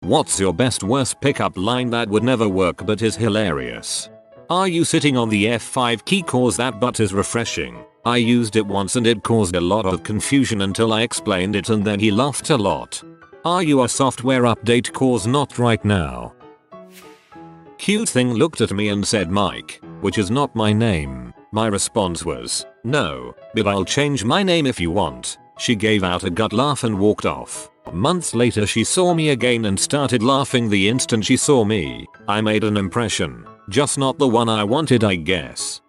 What's your best worst pickup line that would never work but is hilarious? Are you sitting on the F5 key cause that but is refreshing? I used it once and it caused a lot of confusion until I explained it and then he laughed a lot. Are you a software update cause not right now? Cute thing looked at me and said Mike, which is not my name. My response was, no, but I'll change my name if you want. She gave out a gut laugh and walked off. Months later she saw me again and started laughing the instant she saw me. I made an impression, just not the one I wanted I guess.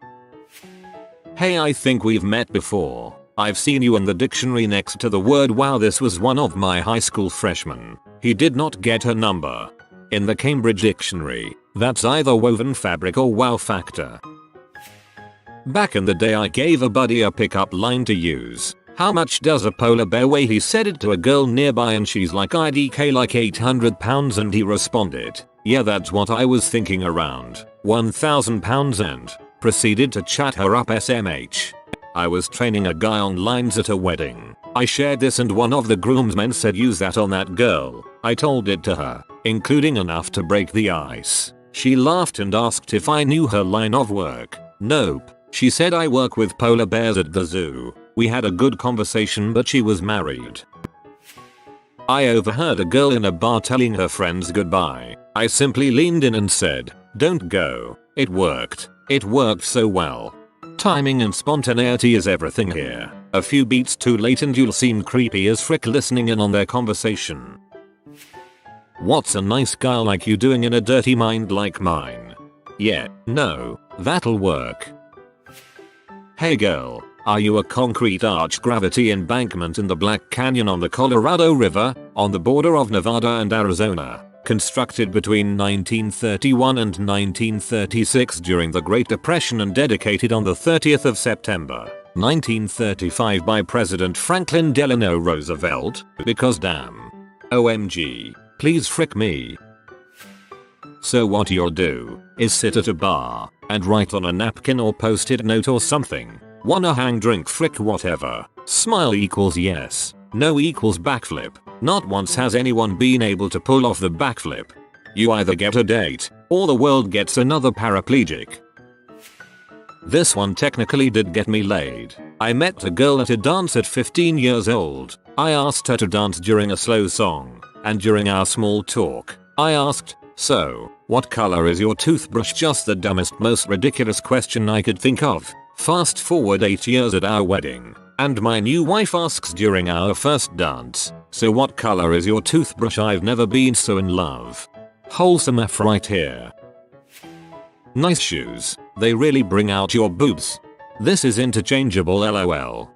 Hey, I think we've met before. I've seen you in the dictionary next to the word wow. This was one of my high school freshmen. He did not get her number. In the Cambridge dictionary, that's either woven fabric or wow factor. Back in the day I gave a buddy a pickup line to use. How much does a polar bear weigh? He said it to a girl nearby and she's like IDK like 800 pounds and he responded, yeah that's what I was thinking, around 1,000 pounds, and proceeded to chat her up SMH. I was training a guy on lines at a wedding. I shared this and one of the groomsmen said use that on that girl. I told it to her, including enough to break the ice. She laughed and asked if I knew her line of work. Nope. She said I work with polar bears at the zoo. We had a good conversation but she was married. I overheard a girl in a bar telling her friends goodbye. I simply leaned in and said, don't go. It worked. It worked so well. Timing and spontaneity is everything here. A few beats too late and you'll seem creepy as frick listening in on their conversation. What's a nice guy like you doing in a dirty mind like mine? Yeah, no, that'll work. Hey girl, are you a concrete arch gravity embankment in the Black Canyon on the Colorado River, on the border of Nevada and Arizona, constructed between 1931 and 1936 during the Great Depression and dedicated on the 30th of September, 1935 by President Franklin Delano Roosevelt? Because damn. OMG, please frick me. So what you'll do is sit at a bar and write on a napkin or post-it note or something. Wanna hang, drink, frick, whatever. Smile equals yes. No equals backflip. Not once has anyone been able to pull off the backflip. You either get a date or the world gets another paraplegic. This one technically did get me laid. I met a girl at a dance at 15 years old. I asked her to dance during a slow song, and during our small talk, I asked, so, what color is your toothbrush? Just the dumbest, most ridiculous question I could think of. Fast forward 8 years at our wedding, and my new wife asks during our first dance, so what color is your toothbrush? I've never been so in love. Wholesome F right here. Nice shoes. They really bring out your boobs. This is interchangeable LOL.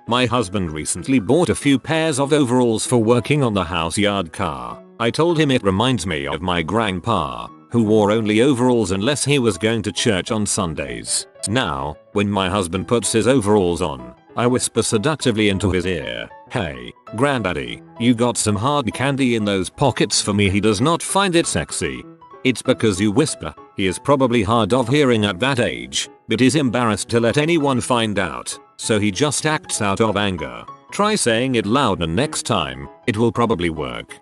My husband recently bought a few pairs of overalls for working on the house yard car. I told him it reminds me of my grandpa, who wore only overalls unless he was going to church on Sundays. Now, when my husband puts his overalls on, I whisper seductively into his ear, hey, granddaddy, you got some hard candy in those pockets for me. He does not find it sexy. It's because you whisper. He is probably hard of hearing at that age, but is embarrassed to let anyone find out, so he just acts out of anger. Try saying it loud and next time, it will probably work.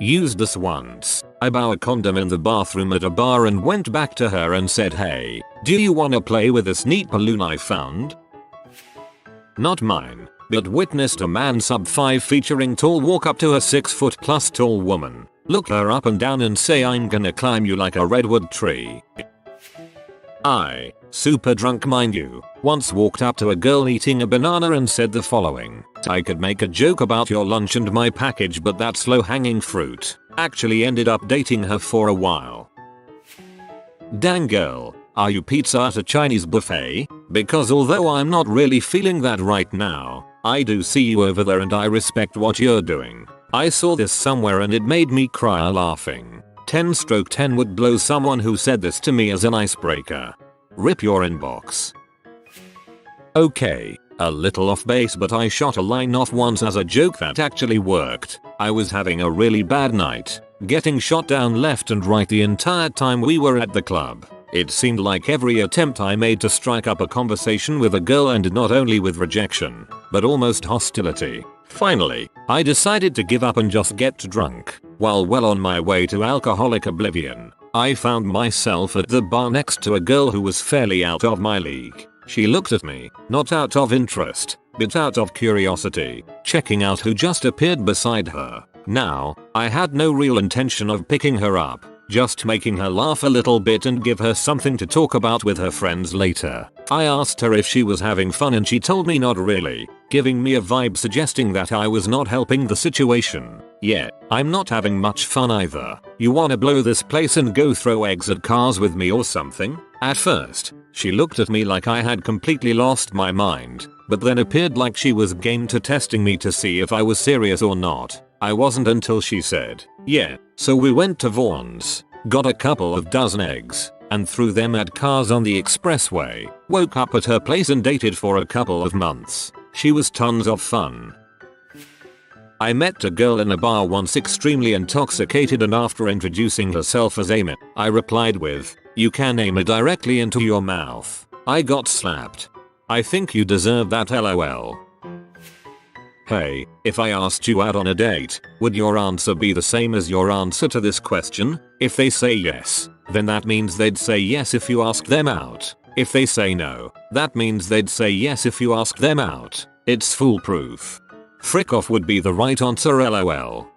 Used this once. I bought a condom in the bathroom at a bar and went back to her and said, hey, do you wanna play with this neat balloon I found? Not mine, but witnessed a man sub 5 featuring tall walk up to a 6 foot plus tall woman, look her up and down and say, I'm gonna climb you like a redwood tree. I, super drunk mind you, once walked up to a girl eating a banana and said the following, I could make a joke about your lunch and my package, but that slow hanging fruit. Actually ended up dating her for a while. Dang girl, are you pizza at a Chinese buffet? Because although I'm not really feeling that right now, I do see you over there and I respect what you're doing. I saw this somewhere and it made me cry laughing. 10/10 would blow someone who said this to me as an icebreaker. Rip your inbox. Okay, a little off base, but I shot a line off once as a joke that actually worked. I was having a really bad night, getting shot down left and right the entire time we were at the club. It seemed like every attempt I made to strike up a conversation with a girl ended not only with rejection, but almost hostility. Finally, I decided to give up and just get drunk. While well on my way to alcoholic oblivion, I found myself at the bar next to a girl who was fairly out of my league. She looked at me, not out of interest, but out of curiosity, checking out who just appeared beside her. Now, I had no real intention of picking her up, just making her laugh a little bit and give her something to talk about with her friends later. I asked her if she was having fun and she told me not really, giving me a vibe suggesting that I was not helping the situation. Yeah, I'm not having much fun either. You wanna blow this place and go throw eggs at cars with me or something? At first, she looked at me like I had completely lost my mind, but then appeared like she was game to testing me to see if I was serious or not. I wasn't until she said, yeah, so we went to Vaughn's, got a couple of dozen eggs, and threw them at cars on the expressway, woke up at her place and dated for a couple of months. She was tons of fun. I met a girl in a bar once extremely intoxicated, and after introducing herself as Amy, I replied with, "You can aim it directly into your mouth." I got slapped. I think you deserve that, lol. Hey, if I asked you out on a date, would your answer be the same as your answer to this question? If they say yes, then that means they'd say yes if you asked them out. If they say no, that means they'd say yes if you asked them out. It's foolproof. Frick off would be the right answer, lol.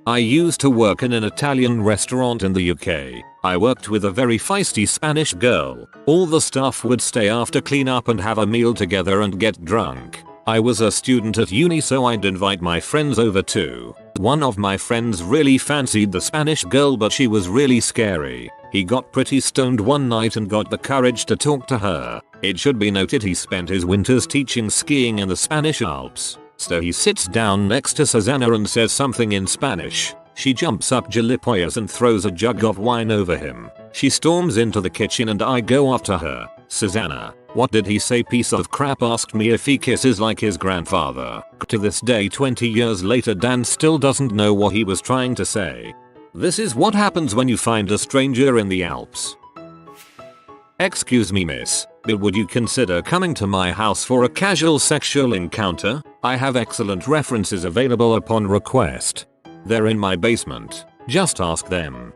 I used to work in an Italian restaurant in the UK. I worked with a very feisty Spanish girl. All the staff would stay after clean up and have a meal together and get drunk. I was a student at uni, so I'd invite my friends over too. One of my friends really fancied the Spanish girl, but she was really scary. He got pretty stoned one night and got the courage to talk to her. It should be noted he spent his winters teaching skiing in the Spanish Alps. So he sits down next to Susanna and says something in Spanish. She jumps up gilipollas and throws a jug of wine over him. She storms into the kitchen and I go after her. "Susanna, what did he say, piece of crap?" asked me if he kisses like his grandfather. To this day, 20 years later, Dan still doesn't know what he was trying to say. This is what happens when you find a stranger in the Alps. "Excuse me, miss, but would you consider coming to my house for a casual sexual encounter? I have excellent references available upon request. They're in my basement. Just ask them."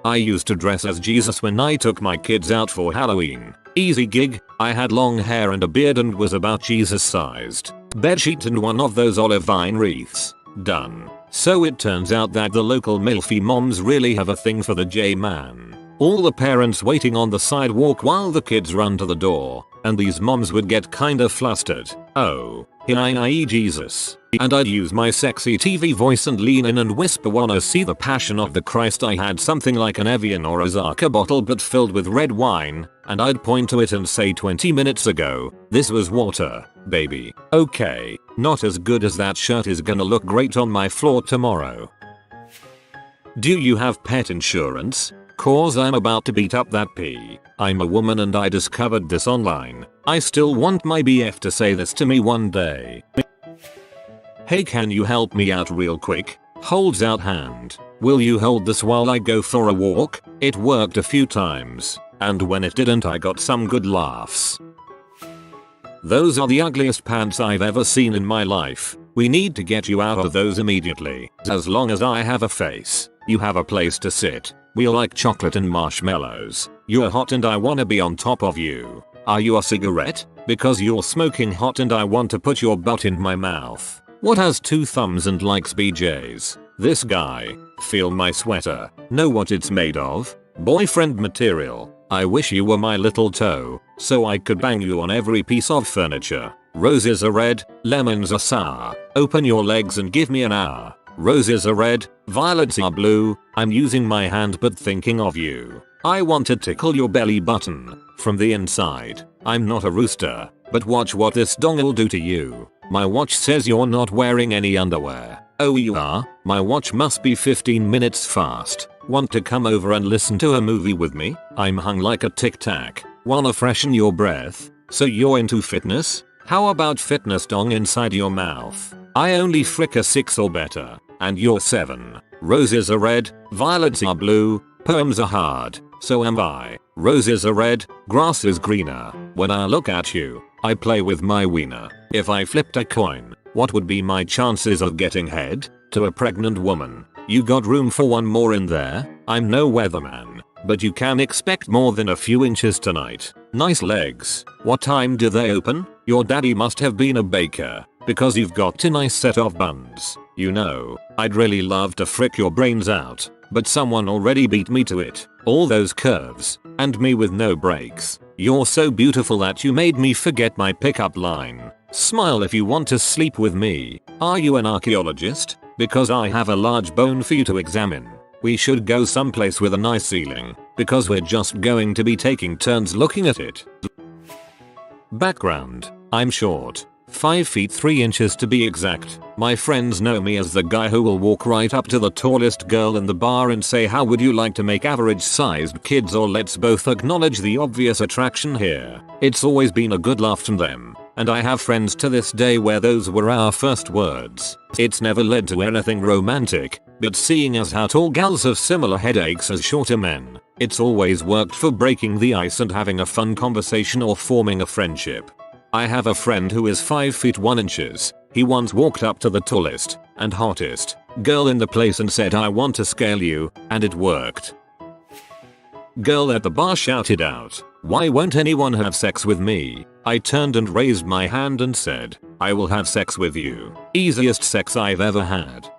I used to dress as Jesus when I took my kids out for Halloween. Easy gig. I had long hair and a beard and was about Jesus sized. Bedsheet and one of those olive vine wreaths. Done. So it turns out that the local MILFy moms really have a thing for the J-man. All the parents waiting on the sidewalk while the kids run to the door, and these moms would get kinda flustered. "Oh, hi Jesus." And I'd use my sexy TV voice and lean in and whisper, "Wanna see the Passion of the Christ?" I had something like an Evian or a Zarka bottle but filled with red wine, and I'd point to it and say, 20 minutes ago, this was water, baby. Okay, not as good as that shirt is gonna look great on my floor tomorrow. Do you have pet insurance? Cause I'm about to beat up that pee. I'm a woman and I discovered this online. I still want my BF to say this to me one day. "Hey, can you help me out real quick?" Holds out hand. "Will you hold this while I go for a walk?" It worked a few times, and when it didn't I got some good laughs. Those are the ugliest pants I've ever seen in my life. We need to get you out of those immediately. As long as I have a face, you have a place to sit. We like chocolate and marshmallows. You're hot and I wanna be on top of you. Are you a cigarette? Because you're smoking hot and I want to put your butt in my mouth. What has 2 thumbs and likes BJs? This guy. Feel my sweater. Know what it's made of? Boyfriend material. I wish you were my little toe, so I could bang you on every piece of furniture. Roses are red, lemons are sour. Open your legs and give me an hour. Roses are red, violets are blue. I'm using my hand but thinking of you. I want to tickle your belly button from the inside. I'm not a rooster, but watch what this dong'll do to you. My watch says you're not wearing any underwear. Oh, you are? My watch must be 15 minutes fast. Want to come over and listen to a movie with me? I'm hung like a tic tac. Wanna freshen your breath? So you're into fitness? How about fitness dong inside your mouth? I only frick a 6 or better. And you're 7. Roses are red, violets are blue, poems are hard, so am I. Roses are red, grass is greener. When I look at you, I play with my wiener. If I flipped a coin, what would be my chances of getting head? To a pregnant woman. You got room for one more in there? I'm no weatherman, but you can expect more than a few inches tonight. Nice legs. What time do they open? Your daddy must have been a baker, because you've got a nice set of buns. You know, I'd really love to frick your brains out, but someone already beat me to it. All those curves, and me with no brakes. You're so beautiful that you made me forget my pickup line. Smile if you want to sleep with me. Are you an archaeologist? Because I have a large bone for you to examine. We should go someplace with a nice ceiling, because we're just going to be taking turns looking at it. Background. I'm short. 5 feet 3 inches to be exact. My friends know me as the guy who will walk right up to the tallest girl in the bar and say, how would you like to make average sized kids, or let's both acknowledge the obvious attraction here. It's always been a good laugh from them, and I have friends to this day where those were our first words. It's never led to anything romantic, but seeing as how tall gals have similar headaches as shorter men, it's always worked for breaking the ice and having a fun conversation or forming a friendship. I have a friend who is 5 feet 1 inches. He once walked up to the tallest and hottest girl in the place and said, I want to scale you, and it worked. Girl at the bar shouted out, why won't anyone have sex with me? I turned and raised my hand and said, I will have sex with you. Easiest sex I've ever had.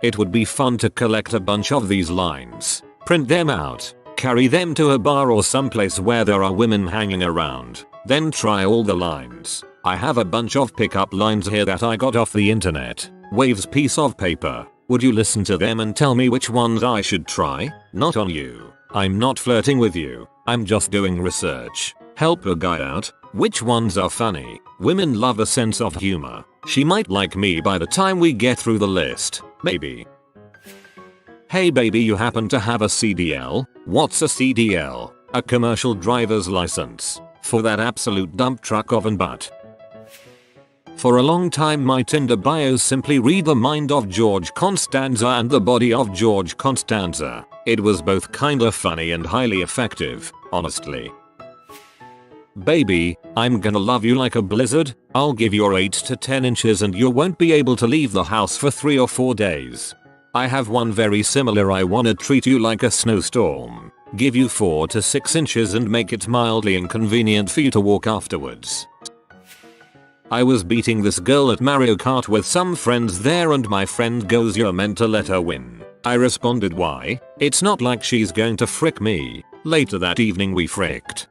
It would be fun to collect a bunch of these lines, print them out, carry them to a bar or someplace where there are women hanging around, then try all the lines. I have a bunch of pickup lines here that I got off the internet. Waves piece of paper. Would you listen to them and tell me which ones I should try? Not on you. I'm not flirting with you. I'm just doing research. Help a guy out. Which ones are funny? Women love a sense of humor. She might like me by the time we get through the list. Maybe. Hey baby, you happen to have a CDL? What's a CDL? A commercial driver's license. For that absolute dump truck of an butt. For a long time my Tinder bio simply read the mind of George Constanza and the body of George Constanza. It was both kinda funny and highly effective, honestly. Baby, I'm gonna love you like a blizzard. I'll give you 8 to 10 inches and you won't be able to leave the house for 3 or 4 days. I have one very similar. I wanna treat you like a snowstorm. Give you 4 to 6 inches and make it mildly inconvenient for you to walk afterwards. I was beating this girl at Mario Kart with some friends there and my friend goes, you're meant to let her win. I responded, why? It's not like she's going to frick me. Later that evening we fricked.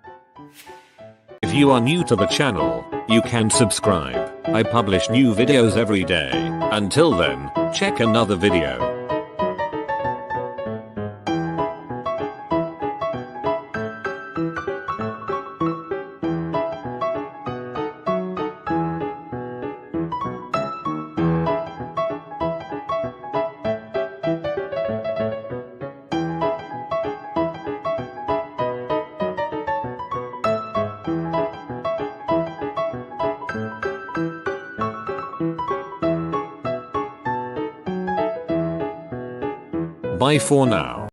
If you are new to the channel, you can subscribe. I publish new videos every day. Until then, check another video. Bye for now.